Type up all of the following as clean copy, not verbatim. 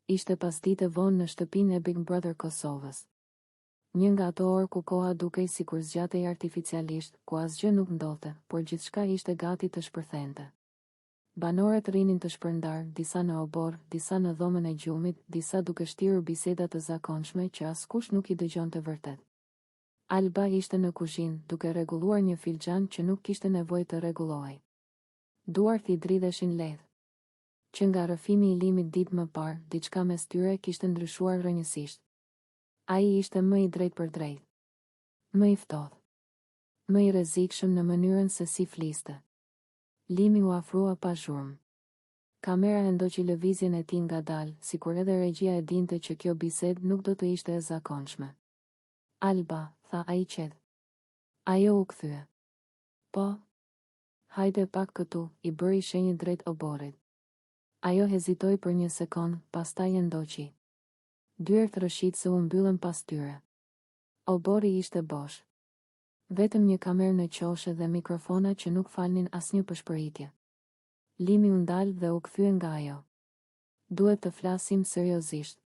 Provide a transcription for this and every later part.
Ishte pas ditë vonë në shtëpinë e Big Brother Kosovës. Një nga ato orë ku koha dukej sikur zgjatej artificialisht, ku asgjë nuk ndodhte, por gjithçka ishte gati të shpërthente. Banorët rinin të shpërndar, disa në obor, disa në dhomën e gjumit, disa duke shtirur biseda të zakonshme që askush nuk i dëgjonte vërtet. Alba ishte në kuzhinë, duke rregulluar një filxhan që nuk kishte nevojë të rregullohej. Duart i dridheshin lehtë. Që nga rrëfimi i limit ditë më parë, diçka mes tyre kishte ndryshuar rrënjësisht. Ai ishte më i drejtë për drejtë, më i ftohtë, më i rrezikshëm në mënyrën se si fliste. Limi u afrua pa zhurmë. Kamera e ndoqi lëvizjen e tij ngadalë, sikur edhe regjia e dinte që kjo bisedë nuk do të ishte e zakonshme. Alba, tha ai qetë. Ajo u kthye. Po. Hajde pak këtu, i bëri shenjë drejt oborrit. Ajo hezitoi për një sekond, pastaj e ndoqi. Dyert rrëshitse u mbyllën pas tyre. Obori ishte bosh. Vetëm një kamerë në qoshe dhe mikrofona që nuk falnin asnjë përshpëritje. Limi u ndal dhe u kthye nga ajo. Duhet të flasim seriozisht.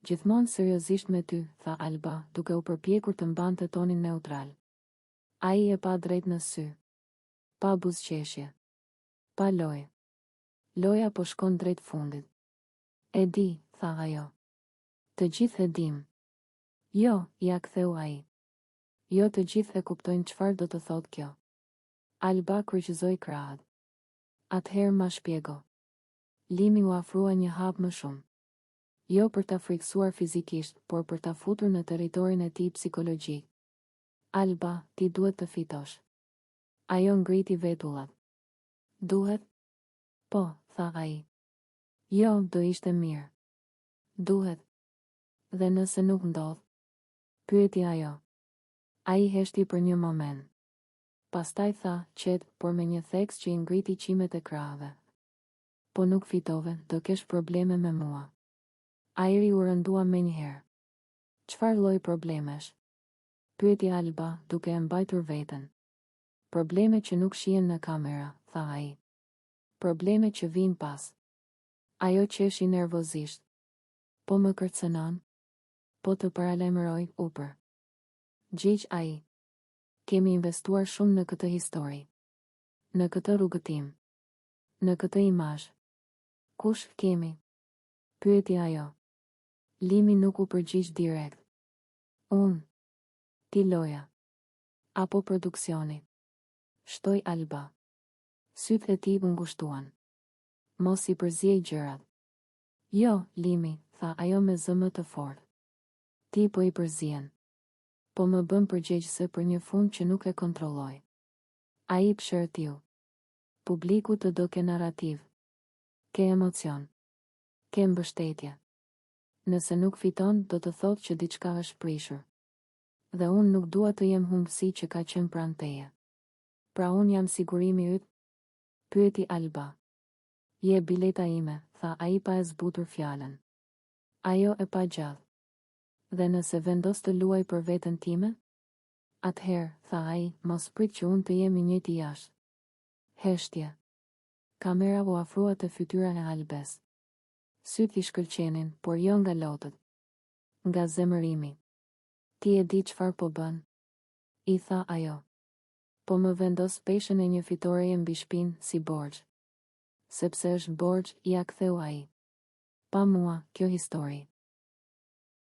Gjithmonë seriozisht me ty, tha Alba, duke u përpjekur të mbante tonin neutral. Ai e pa drejt në sy. Pa buzëqeshje. Pa lojë. Loja po shkon drejt fundit. E di, tha ajo. Të gjithë e dim. Jo, ja ktheu ai. Jo të gjithë e kuptojnë çfarë do të thotë kjo. Alba kryqëzoi krahët. Atëherë ma shpjego. Limi u afrua një hap më shumë. Jo për ta friksuar fizikisht, por për ta futur në territorin e tij psikologjik. Alba, ti duhet të fitosh. Ajo ngriti vetullat. Duhet? Po, tha ai. Jo, do ishte mirë. Duhet. Dhe nëse nuk ndodh? Pyeti ajo. Ai heshti për një moment. Pastaj tha, qetë, por me një theks që i ngriti qimet e krahëve. Po nuk fitove, do kesh probleme me mua. Ajri u rëndua menjëherë. Çfarë lloj problemesh? Pyeti Alba, duke e mbajtur veten. Probleme që nuk shihen në kamera, tha ai. Probleme që vijnë pas. Ajo qeshi nervozisht. Po më kërcënon? Po të paralajmëroj, upër. Gjigj ai. Kemi investuar shumë në këtë histori. Në këtë rrugëtim. Në këtë imazh. Kush kemi? Pyeti ajo. Limi nuk u përgjigj direkt. Unë. Ti loja. Apo produksioni. Shtoi Alba. Sytë e tij u ngushtuan. Mos i përziej gjërat. Jo, Limi, tha ajo me zëmë të fortë. Ti po i përzien. Po më bën përgjegjëse për një fund që nuk e kontrolloj. Ai pshërtiu. Publiku të do ke narrativ. Ke emocion. Ke mbështetje. Nëse nuk fiton, do të thotë që diçka është prishur. Dhe unë nuk dua të jem humbësi që ka qenë pranë teje. Pra unë jam sigurimi yt? Pyeti Alba. Je bileta ime, tha ai pa e zbutur fjalën. Ajo e pa gjallë. Dhe nëse vendos të luaj për veten time? Atëherë, tha ai, mos prit që unë të jem i njëjti jashtë. Heshtje. Kamera u afrua te fytyra e Albes. Syt i shkëlqenin, por jo nga lotët. Nga zemërimi. Ti e di çfarë po bën? I tha ajo. Po më vendos peshën e një fitoreje mbi shpinë si borxh. Sepse është borxh, ja ktheu ai. Pa mua, kjo histori.